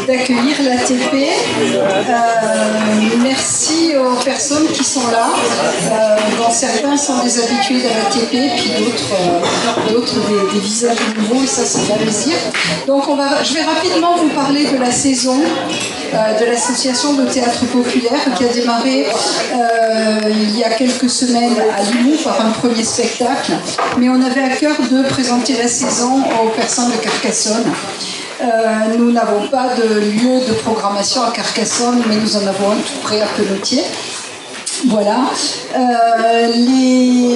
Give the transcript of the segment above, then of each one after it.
d'accueillir l'ATP. Merci aux personnes qui sont là, dont certains sont des habitués de l'ATP, puis d'autres des visages nouveaux, et ça fait plaisir. Donc je vais rapidement vous parler de la saison de l'association de théâtre populaire qui a démarré il y a quelques semaines à Limoux par un premier spectacle, mais on avait à cœur de présenter la saison aux personnes de Carcassonne. Nous n'avons pas de lieu de programmation à Carcassonne, mais nous en avons un tout près à Penautier. Voilà.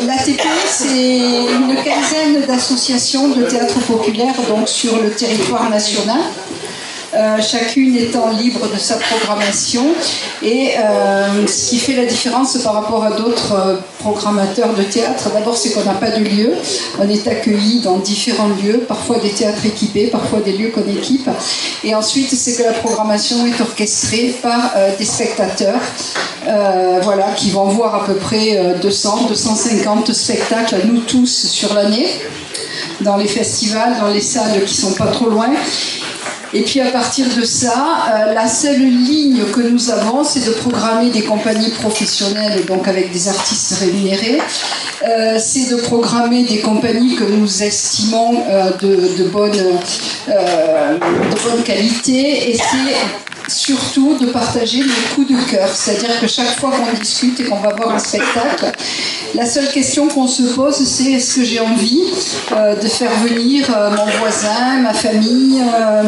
L'ATP, c'est une quinzaine d'associations de théâtre populaire donc sur le territoire national. Chacune étant libre de sa programmation, et ce qui fait la différence par rapport à d'autres programmateurs de théâtre, d'abord c'est qu'on n'a pas de lieu, on est accueilli dans différents lieux, parfois des théâtres équipés, parfois des lieux qu'on équipe, et ensuite c'est que la programmation est orchestrée par des spectateurs voilà, qui vont voir à peu près 200-250 spectacles, nous tous, sur l'année, dans les festivals, dans les salles qui sont pas trop loin. Et puis à partir de ça, la seule ligne que nous avons, c'est de programmer des compagnies professionnelles, donc avec des artistes rémunérés. C'est de programmer des compagnies que nous estimons de bonne qualité, et c'est surtout de partager les coups de cœur. C'est-à-dire que chaque fois qu'on discute et qu'on va voir un spectacle, la seule question qu'on se pose, c'est est-ce que j'ai envie de faire venir mon voisin, ma famille,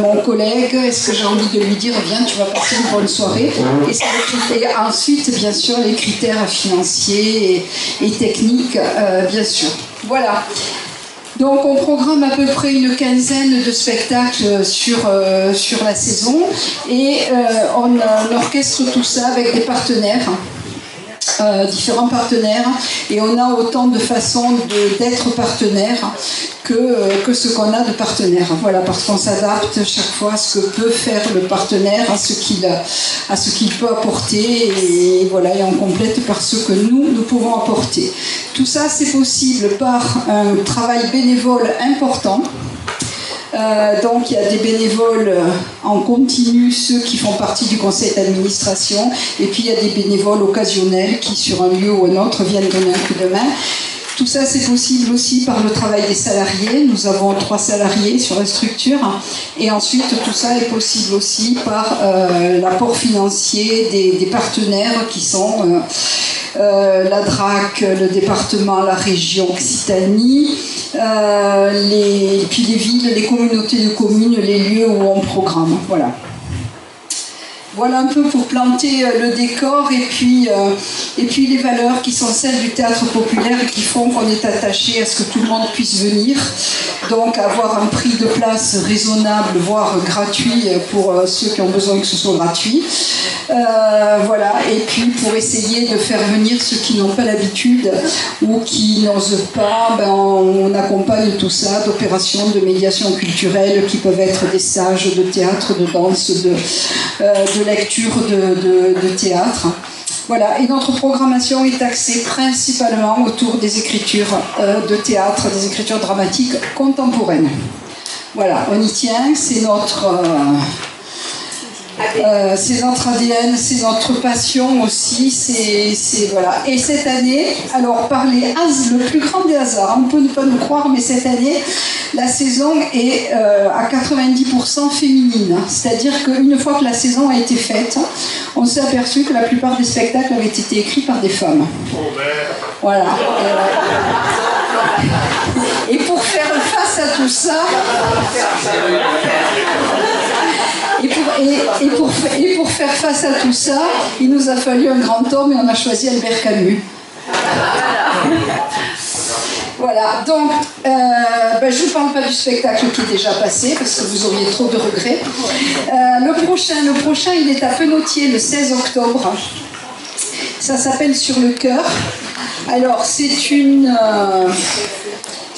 mon collègue, est-ce que j'ai envie de lui dire viens, tu vas passer une bonne soirée, et ensuite bien sûr les critères financiers et techniques, bien sûr. Voilà. Donc on programme à peu près une quinzaine de spectacles sur la saison, et on orchestre tout ça avec des partenaires. Différents partenaires, et on a autant de façons d'être partenaire que ce qu'on a de partenaires. Voilà, parce qu'on s'adapte chaque fois à ce que peut faire le partenaire, à ce qu'il peut apporter, et voilà, et on complète par ce que nous pouvons apporter. Tout ça, c'est possible par un travail bénévole important. Donc il y a des bénévoles en continu, ceux qui font partie du conseil d'administration, et puis il y a des bénévoles occasionnels qui sur un lieu ou un autre viennent donner un coup de main. Tout ça c'est possible aussi par le travail des salariés. Nous avons 3 salariés sur la structure, et ensuite tout ça est possible aussi par l'apport financier des partenaires qui sont la DRAC, le département, la région Occitanie, puis les villes, les communautés de communes, les lieux où on programme. Voilà. Voilà un peu pour planter le décor, et puis les valeurs qui sont celles du théâtre populaire et qui font qu'on est attaché à ce que tout le monde puisse venir. Donc avoir un prix de place raisonnable, voire gratuit pour ceux qui ont besoin que ce soit gratuit. Voilà, et puis pour essayer de faire venir ceux qui n'ont pas l'habitude ou qui n'osent pas, on accompagne tout ça d'opérations de médiation culturelle qui peuvent être des stages de théâtre, de danse, de lecture de théâtre. Voilà, et notre programmation est axée principalement autour des écritures de théâtre, des écritures dramatiques contemporaines. Voilà, on y tient, c'est notre ADN, c'est notre passion aussi, voilà. Et cette année, alors par le plus grand des hasards, on peut ne pas nous croire, mais cette année, la saison est à 90% féminine. C'est-à-dire qu'une fois que la saison a été faite, on s'est aperçu que la plupart des spectacles avaient été écrits par des femmes. Voilà. Et pour faire face à tout ça, et pour faire face à tout ça, il nous a fallu un grand homme, et on a choisi Albert Camus. Voilà, donc je ne vous parle pas du spectacle qui est déjà passé parce que vous auriez trop de regrets. Le prochain, il est à Penautier le 16 octobre. Ça s'appelle Sur le cœur. Alors c'est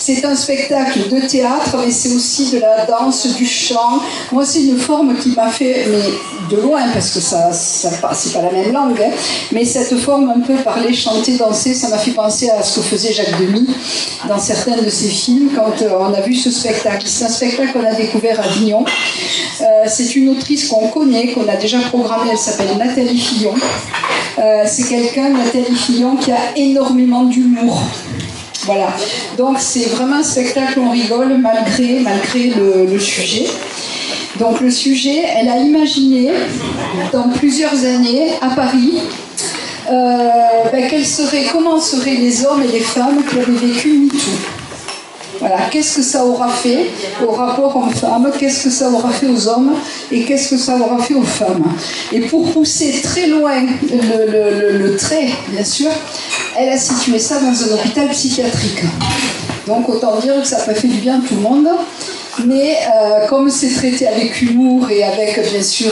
C'est un spectacle de théâtre, mais c'est aussi de la danse, du chant. Moi, c'est une forme qui m'a fait, mais de loin, parce que c'est pas la même langue, hein, mais cette forme un peu parler, chanter, danser, ça m'a fait penser à ce que faisait Jacques Demy dans certains de ses films quand on a vu ce spectacle. C'est un spectacle qu'on a découvert à Avignon. C'est une autrice qu'on connaît, qu'on a déjà programmée, elle s'appelle Nathalie Fillon. C'est quelqu'un, Nathalie Fillon, qui a énormément d'humour. Voilà, donc c'est vraiment un spectacle où on rigole malgré le sujet. Donc le sujet, elle a imaginé dans plusieurs années à Paris comment seraient les hommes et les femmes qui avaient vécu MeToo. Voilà, qu'est-ce que ça aura fait au rapport homme-femme, qu'est-ce que ça aura fait aux hommes et qu'est-ce que ça aura fait aux femmes. Et pour pousser très loin le trait, bien sûr, elle a situé ça dans un hôpital psychiatrique. Donc autant dire que ça n'a pas fait du bien à tout le monde. Mais comme c'est traité avec humour et avec bien sûr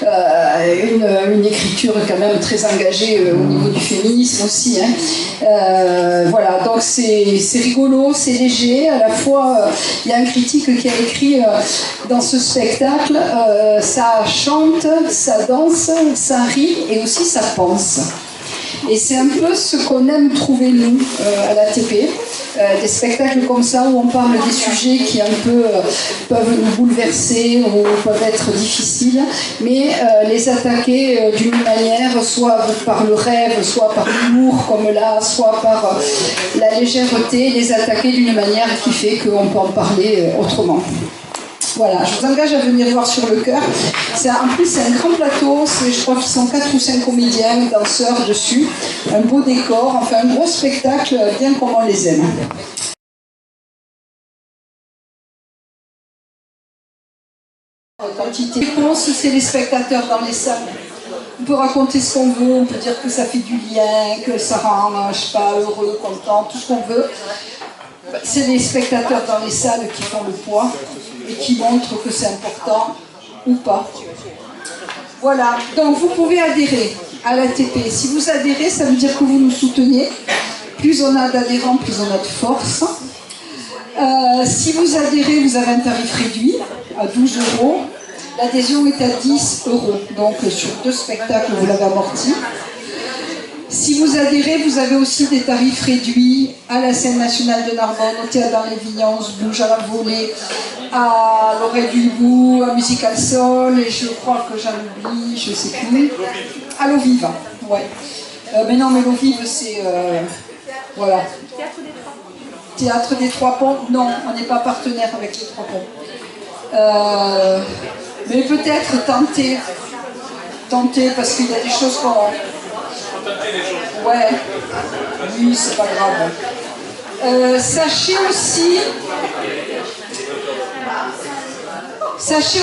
une écriture quand même très engagée au niveau du féminisme aussi, hein. Voilà, donc c'est rigolo, c'est léger. À la fois, il y a un critique qui a écrit dans ce spectacle, ça chante, ça danse, ça rit et aussi ça pense. Et c'est un peu ce qu'on aime trouver, nous, à l'ATP, des spectacles comme ça où on parle des sujets qui un peu peuvent nous bouleverser ou peuvent être difficiles, mais les attaquer d'une manière, soit par le rêve, soit par l'humour comme là, soit par la légèreté, les attaquer d'une manière qui fait qu'on peut en parler autrement. Voilà, je vous engage à venir voir sur le chœur. En plus, c'est un grand plateau, je crois qu'ils sont 4 ou 5 comédiens, danseurs dessus, un beau décor, enfin un gros spectacle, bien comme on les aime. Réponse, c'est les spectateurs dans les salles. On peut raconter ce qu'on veut, on peut dire que ça fait du lien, que ça rend, je sais pas, heureux, content, tout ce qu'on veut. C'est les spectateurs dans les salles qui font le poids et qui montrent que c'est important ou pas. Voilà, donc vous pouvez adhérer à l'ATP. Si vous adhérez, ça veut dire que vous nous soutenez. Plus on a d'adhérents, plus on a de force. Si vous adhérez, vous avez un tarif réduit à 12 €. L'adhésion est à 10 €. Donc sur 2 spectacles, vous l'avez amorti. Si vous adhérez, vous avez aussi des tarifs réduits à la scène nationale de Narbonne, au théâtre dans les Vignons, Bouge à la volée, à l'Oreille du Hibou, à Musical Sol, et je crois que j'en oublie, je ne sais plus, à l'Eau Vive. Ouais. Mais non, mais l'Eau Vive, c'est... voilà. Théâtre des Trois Ponts, non, on n'est pas partenaire avec les Trois Ponts. Mais peut-être tenter, parce qu'il y a des choses qu'on... Ouais, oui, c'est pas grave. Sachez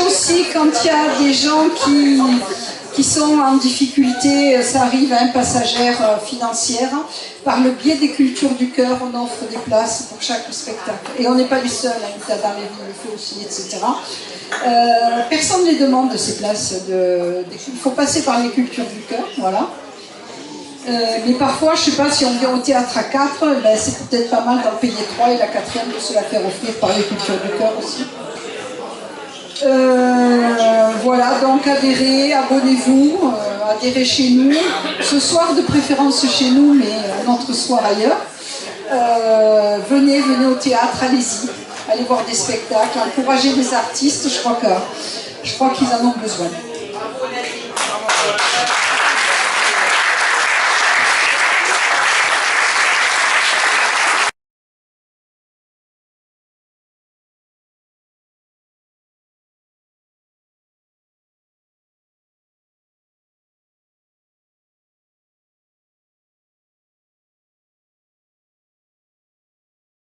aussi quand il y a des gens qui sont en difficulté, ça arrive à un passagère financière, par le biais des cultures du cœur, on offre des places pour chaque spectacle. Et on n'est pas les seuls, hein, dans les villes, il faut aussi, etc. Personne ne les demande, ces places. Il faut passer par les cultures du cœur, voilà. Mais parfois, je ne sais pas, si on vient au théâtre à 4, ben c'est peut-être pas mal d'en payer 3 et la 4e de se la faire offrir par les cultures du cœur aussi. Voilà, donc adhérez, abonnez-vous, adhérez chez nous. Ce soir, de préférence chez nous, mais un autre soir ailleurs. Venez au théâtre, allez-y. Allez voir des spectacles, encouragez des artistes, je crois qu'ils en ont besoin.